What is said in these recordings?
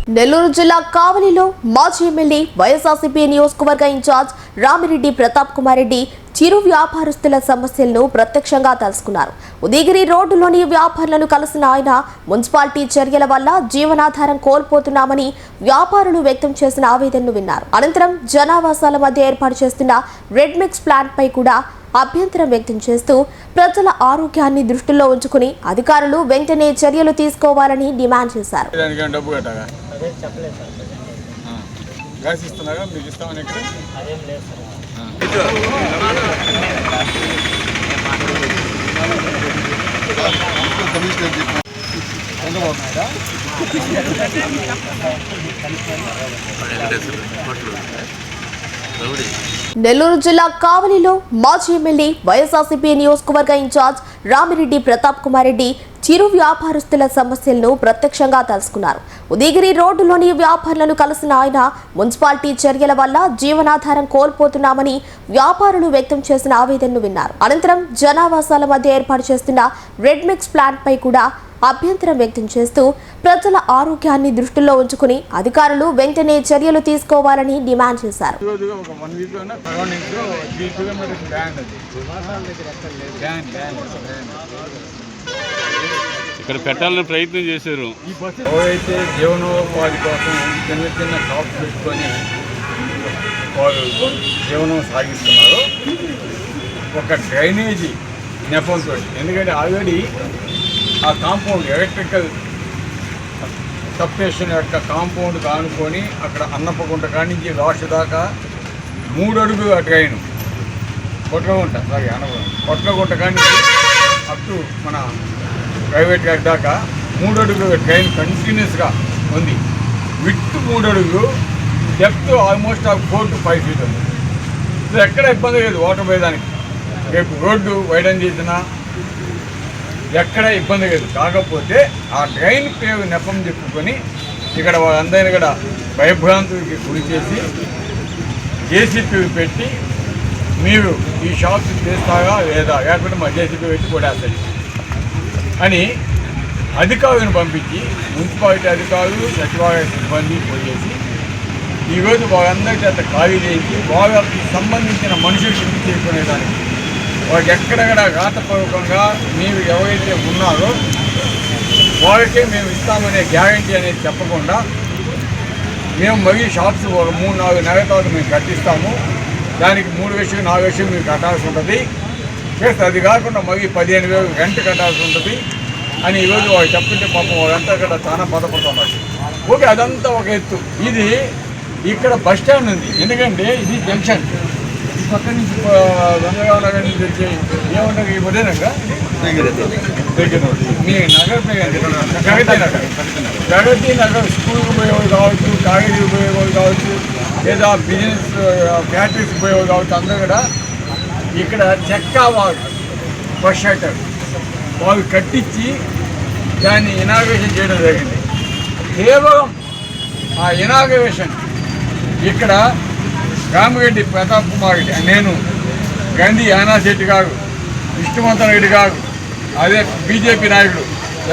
నెల్లూరు జిల్లా కావలిలో మాజీ ఎమ్మెల్యే వైఎస్ఆర్సీపీ నియోజకవర్గ ఇన్ఛార్జ్ రామిరెడ్డి ప్రతాప్ కుమార్ రెడ్డి చిరు వ్యాపారస్తుల సమస్యలను ప్రత్యక్షంగా తెలుసుకున్నారు. ఉదయగిరి రోడ్డులోని వ్యాపారులను కలిసిన ఆయన మున్సిపాలిటీ చర్యల వల్ల జీవనాధారం కోల్పోతున్నామని వ్యాపారులు వ్యక్తం చేసిన ఆవేదనను విన్నారు. అనంతరం జనావాసాల మధ్య ఏర్పాటు చేస్తున్న రెడ్ మిక్స్ ప్లాంట్ పై కూడా అభ్యంతరం వ్యక్తం చేస్తూ ప్రజల ఆరోగ్యాన్ని దృష్టిలో ఉంచుకుని అధికారులు వెంటనే చర్యలు తీసుకోవాలని డిమాండ్ చేశారు. నెల్లూరు జిల్లా కావలిలో మాజీ ఎమ్మెల్యే వైఎస్ఆర్సీపీ నియోజకవర్గ ఇన్ఛార్జ్ రామిరెడ్డి ప్రతాప్ కుమార్ రెడ్డి చిరు వ్యాపారస్తుల సమస్యలను ప్రత్యక్షంగా తెలుసుకున్నారు. ఉదయగిరి రోడ్డులోని వ్యాపారులను కలిసిన ఆయన మున్సిపాలిటీ చర్యల వల్ల జీవనాధారం కోల్పోతున్నామని వ్యాపారులు వ్యక్తం చేసిన ఆవేదనను విన్నారు. అనంతరం జనావాసాల మధ్య ఏర్పాటు చేస్తున్న రెడ్ మిక్స్ ప్లాంట్ పై కూడా అభ్యంతరం వ్యక్తం చేస్తూ ప్రజల ఆరోగ్యాన్ని దృష్టిలో ఉంచుకుని అధికారులు వెంటనే చర్యలు తీసుకోవాలని డిమాండ్ చేశారు. ఇక్కడ పెట్టాలని ప్రయత్నం చేశారు. ఎవరైతే జీవనోపాధి కోసం చిన్న చిన్న షాప్స్ పెట్టుకొని వాళ్ళు జీవనం సాగిస్తున్నారో ఒక డ్రైనేజీ నెపంతో, ఎందుకంటే ఆల్రెడీ ఆ కాంపౌండ్ ఎలక్ట్రికల్ సబ్స్టేషన్ యొక్క కాంపౌండ్ కానుకొని అక్కడ అన్నపగుంట కాడి నుంచి రాష్ట్ర దాకా 3 అడుగుల డ్రైన్ కొట్లగుంట కాడి నుంచి అప్ టు మన ప్రైవేట్ గారి దాకా 3 అడుగుల డ్రైన్ కంటిన్యూస్గా ఉంది. విత్ 3 అడుగులు, డెప్త్ ఆల్మోస్ట్ 4 to 5 feet ఉంది. ఇది ఎక్కడ ఇబ్బంది లేదు వాటర్ పోయేదానికి. రేపు రోడ్డు వైడన్ చేసినా ఎక్కడ ఇబ్బంది లేదు. కాకపోతే ఆ డ్రైన్ పేరు నెపం చెప్పుకొని ఇక్కడ వాళ్ళందరినీ కూడా భయభ్రాంతులకి గురి చేసి జేసీపీ పెట్టి మీరు ఈ షాప్స్ చేస్తారా లేదా, లేకపోతే మా జేసీపీ పెట్టి కొడేస్తుంది అని అధికారులను పంపించి మున్సిపాలిటీ అధికారులు, సచివాలయ సిబ్బంది పోయేసి ఈరోజు వాళ్ళందరి చేత ఖాళీ చేసి వాళ్ళకి సంబంధించిన మనుషులు చేసుకునేదానికి వాళ్ళకి ఎక్కడెక్కడ రాతపూర్వకంగా మీరు ఎవరైతే ఉన్నారో వాళ్ళకే మేము ఇస్తామనే గ్యారంటీ అనేది చెప్పకుండా మేము మరీ షాప్స్ ఒక 3-4 నెలల తర్వాత మేము కట్టిస్తాము, దానికి 3,000 4,000 మీరు కట్టాల్సి ఉంటుంది, ప్లస్ అది కాకుండా మరీ 15,000 రెంట్ కట్టాల్సి ఉంటుంది అని ఈరోజు వాళ్ళు చెప్తుంటే పాపం వాళ్ళంతా కూడా చాలా బాధపడుతున్నారు. ఓకే, అదంతా ఒక ఎత్తు. ఇది ఇక్కడ బస్ స్టాండ్ ఉంది, ఎందుకంటే ఇది జంక్షన్. ఈ పక్క నుంచి రంగరావు నగర్ నుంచి వచ్చి ఏమన్నా ఈ ఉదయనగా దగ్గర మీ నగర్ ప్రగతి నగర్ స్కూల్కి పోయేవాళ్ళు కావచ్చు, కాగితీకి పోయేవాళ్ళు కావచ్చు, లేదా బిజినెస్ ఫ్యాక్టరీస్కి పోయేవాళ్ళు కావచ్చు, అందరూ కూడా ఇక్కడ చెక్క బస్ షెల్టర్ వాళ్ళు కట్టించి దాన్ని ఇనాగ్రేషన్ చేయడం జరిగింది. కేవలం ఆ ఇనాగ్రేషన్ ఇక్కడ రామిరెడ్డి ప్రతాప్ కుమార్ రెడ్డి, నేను గాంధీ యానాశెట్టి గారు, విష్ణువంతన్ రెడ్డి గారు, అదే బీజేపీ నాయకుడు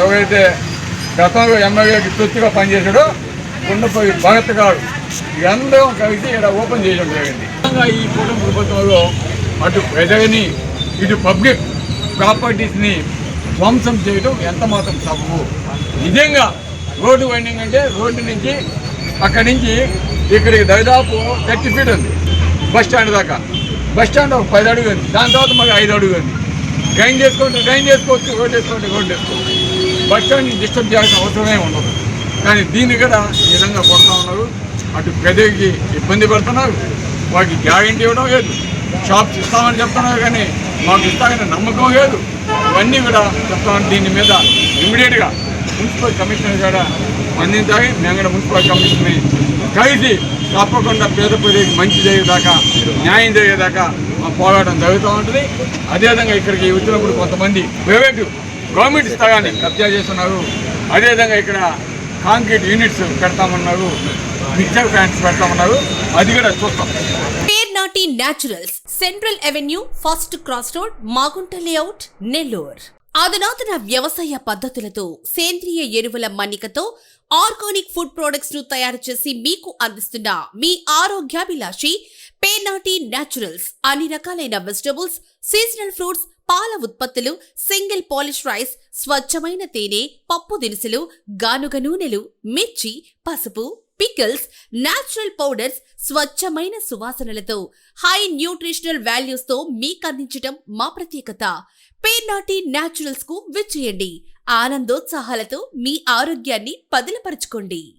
ఎవరైతే గతంలో ఎమ్మెల్యేకి తొత్తుగా పనిచేశాడో కొండపల్లి భగత్ గారు, ఇదందరం కలిసి ఇక్కడ ఓపెన్ చేయడం జరిగింది. ఈ కుటుంబ ప్రభుత్వంలో అటు ప్రజలని ఇటు పబ్లిక్ ప్రాపర్టీస్ని ధ్వంసం చేయడం ఎంత మాత్రం తప్పు. నిజంగా రోడ్డు వైండింగ్ అంటే రోడ్డు నుంచి అక్కడి నుంచి ఇక్కడికి దాదాపు 30 feet ఉంది బస్ స్టాండ్ దాకా. బస్ స్టాండ్ ఒక 10 అడుగు ఉంది, దాని తర్వాత మాకు 5 అడుగు ఉంది. డ్రైన్ చేసుకోవచ్చు, రోడ్ వేసుకోవచ్చు. బస్ స్టాండ్ని డిస్టర్బ్ చేయాల్సిన అవసరమే ఉండదు. కానీ దీన్ని కూడా ఈ విధంగా కొడుతూ ఉన్నారు. అటు ప్రజలకి ఇబ్బంది పడుతున్నారు, వారికి గ్యారెంటీ ఇవ్వడం లేదు. షాప్స్ ఇస్తామని చెప్తున్నారు కానీ మాకు ఇస్తామని నమ్మకం లేదు. ఇవన్నీ కూడా చెప్తామని దీని మీద ఇమ్మీడియట్గా మున్సిపల్ కమిషనర్ కూడా అందించాలి. మేము కూడా మున్సిపల్ కమిషన్ని కలిసి తప్పకుండా పేద ప్రజలకు మంచి జరిగేదాకా, న్యాయం జరిగేదాకా మా పోరాటం జరుగుతూ ఉంటుంది. అదేవిధంగా ఇక్కడికి వచ్చినప్పుడు కొంతమంది ప్రైవేటు గవర్నమెంట్ స్థలాన్ని కబ్జా చేస్తున్నారు. అదేవిధంగా ఇక్కడ కాంక్రీట్ యూనిట్స్ పెడతామన్నారు, మిక్చర్ ప్లాంట్స్ పెడతామన్నారు, అది కూడా చూస్తాం. Pernati naturals, central avenue, first cross road, Magunta layout, Nellore. అధునాతన వ్యవసాయ పద్ధతులతో సేంద్రియ ఎరువుల మన్నికతో ఆర్గానిక్ ఫుడ్ ప్రొడక్ట్స్ ను తయారు చేసి మీకు అందిస్తున్న మీ ఆరోగ్యాభిలాషి పేనాటి న్యాచురల్స్. అన్ని రకాలైన వెజిటబుల్స్, సీజనల్ ఫ్రూట్స్, పాల ఉత్పత్తులు, సింగిల్ పాలిష్ రైస్, స్వచ్ఛమైన తేనె, పప్పు దినుసులు, గానుగ నూనెలు, మిర్చి, పసుపు, పికిల్స్, న్యాచురల్ పౌడర్స్, స్వచ్ఛమైన సువాసనలతో హై న్యూట్రిషనల్ వాల్యూస్ తో మీకందించటం మా ప్రత్యేకత. పేర్నాటి న్యాచురల్స్ కు విచ్చేయండి. ఆనందోత్సాహాలతో మీ ఆరోగ్యాన్ని పదిలపరచుకోండి.